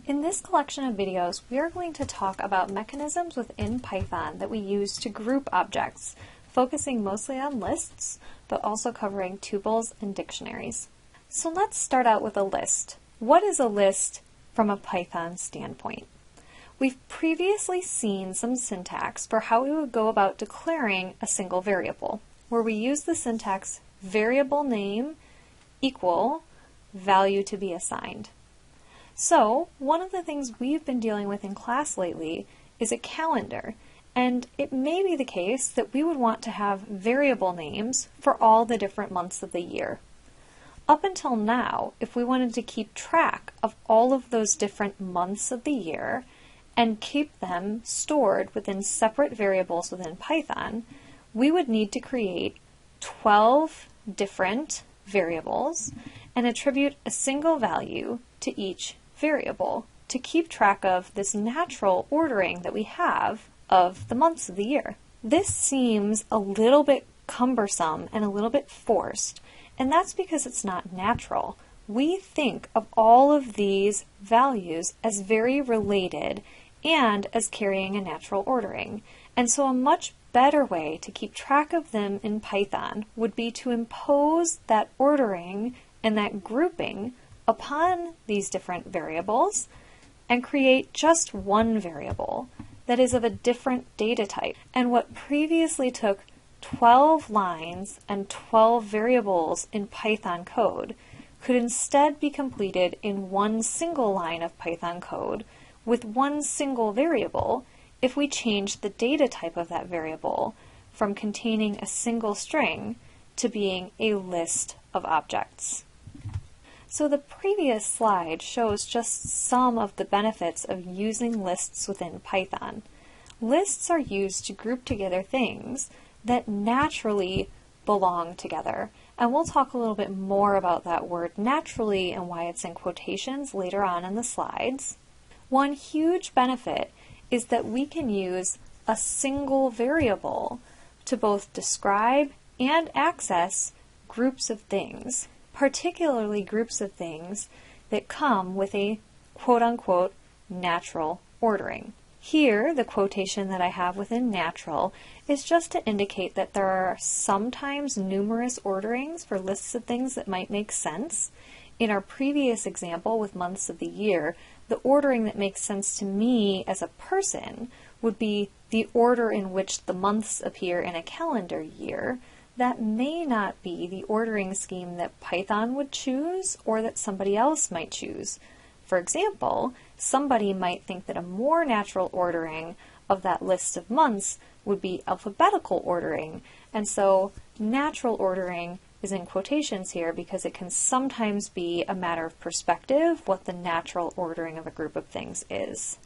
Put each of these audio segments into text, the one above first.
In this collection of videos, we are going to talk about mechanisms within Python that we use to group objects, focusing mostly on lists, but also covering tuples and dictionaries. So let's start out with a list. What is a list from a Python standpoint? We've previously seen some syntax for how we would go about declaring a single variable, where we use the syntax variable name equal value to be assigned. So, one of the things we've been dealing with in class lately is a calendar, and it may be the case that we would want to have variable names for all the different months of the year. Up until now, if we wanted to keep track of all of those different months of the year and keep them stored within separate variables within Python, we would need to create 12 different variables and attribute a single value to each variable to keep track of this natural ordering that we have of the months of the year. This seems a little bit cumbersome and a little bit forced, and that's because it's not natural. We think of all of these values as very related and as carrying a natural ordering. And so a much better way to keep track of them in Python would be to impose that ordering and that grouping upon these different variables and create just one variable that is of a different data type. And what previously took 12 lines and 12 variables in Python code could instead be completed in one single line of Python code with one single variable if we change the data type of that variable from containing a single string to being a list of objects. So the previous slide shows just some of the benefits of using lists within Python. Lists are used to group together things that naturally belong together. And we'll talk a little bit more about that word naturally and why it's in quotations later on in the slides. One huge benefit is that we can use a single variable to both describe and access groups of things, particularly groups of things that come with a quote-unquote natural ordering. Here, the quotation that I have within natural is just to indicate that there are sometimes numerous orderings for lists of things that might make sense. In our previous example with months of the year, the ordering that makes sense to me as a person would be the order in which the months appear in a calendar year. That may not be the ordering scheme that Python would choose or that somebody else might choose. For example, somebody might think that a more natural ordering of that list of months would be alphabetical ordering, and so natural ordering is in quotations here because it can sometimes be a matter of perspective what the natural ordering of a group of things is.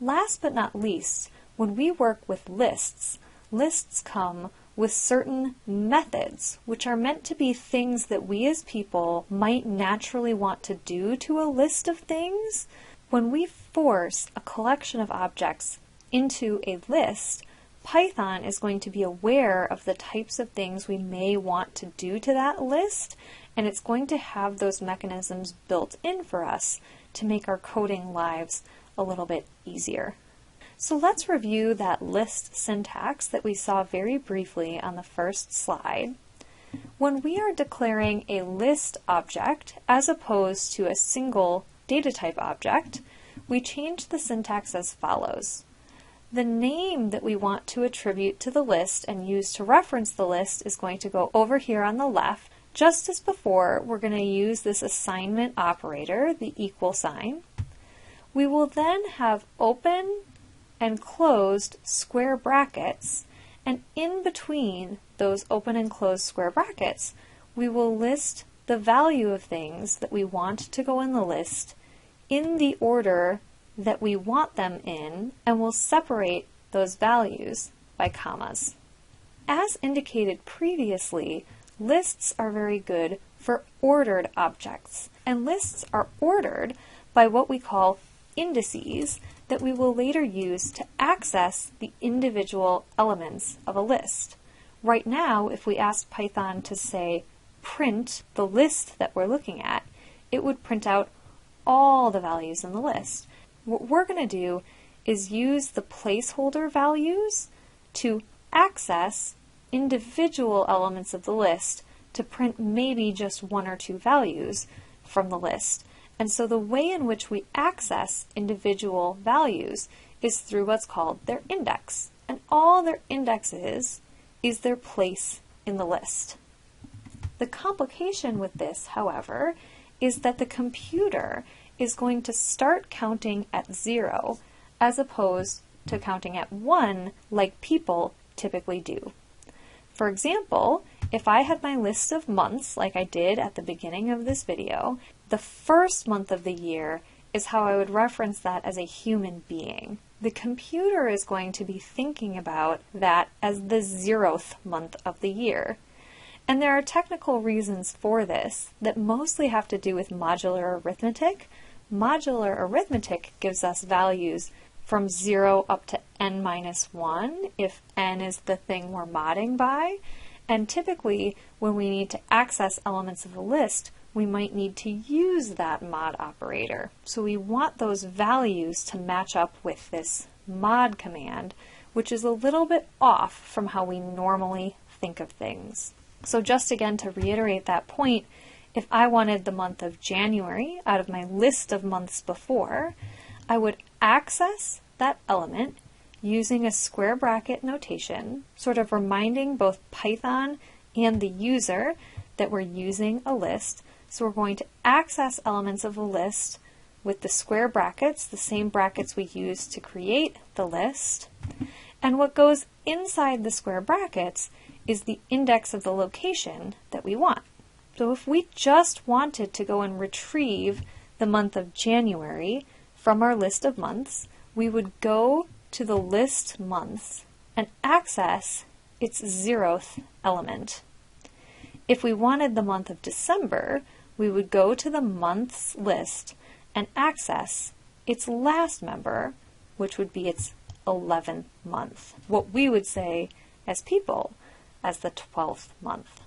Last but not least, when we work with lists, lists come with certain methods, which are meant to be things that we as people might naturally want to do to a list of things. When we force a collection of objects into a list, Python is going to be aware of the types of things we may want to do to that list, and it's going to have those mechanisms built in for us to make our coding lives a little bit easier. So let's review that list syntax that we saw very briefly on the first slide. When we are declaring a list object as opposed to a single data type object, we change the syntax as follows. The name that we want to attribute to the list and use to reference the list is going to go over here on the left. Just as before, we're going to use this assignment operator, the equal sign. We will then have open and closed square brackets, and in between those open and closed square brackets, we will list the value of things that we want to go in the list in the order that we want them in, and we'll separate those values by commas. As indicated previously, lists are very good for ordered objects, and lists are ordered by what we call indices that we will later use to access the individual elements of a list. Right now, if we ask Python to say print the list that we're looking at, it would print out all the values in the list. what we're going to do is use the placeholder values to access individual elements of the list to print maybe just one or two values from the list. And so the way in which we access individual values is through what's called their index. And all their index is their place in the list. The complication with this, however, is that the computer is going to start counting at 0 as opposed to counting at 1 like people typically do. For example, if I had my list of months like I did at the beginning of this video, the first month of the year is how I would reference that as a human being. The computer is going to be thinking about that as the 0th month of the year. And there are technical reasons for this that mostly have to do with modular arithmetic. Modular arithmetic gives us values from 0 up to n minus 1 if n is the thing we're modding by. And typically, when we need to access elements of a list, we might need to use that mod operator. So we want those values to match up with this mod command, which is a little bit off from how we normally think of things. So just again to reiterate that point, if I wanted the month of January out of my list of months before, I would access that element using a square bracket notation, sort of reminding both Python and the user that we're using a list. So we're going to access elements of a list with the square brackets, the same brackets we used to create the list. And what goes inside the square brackets is the index of the location that we want. So if we just wanted to go and retrieve the month of January from our list of months, we would go to the list months and access its 0th element. If we wanted the month of December, we would go to the months list and access its last member, which would be its 11th month, what we would say as people as the 12th month.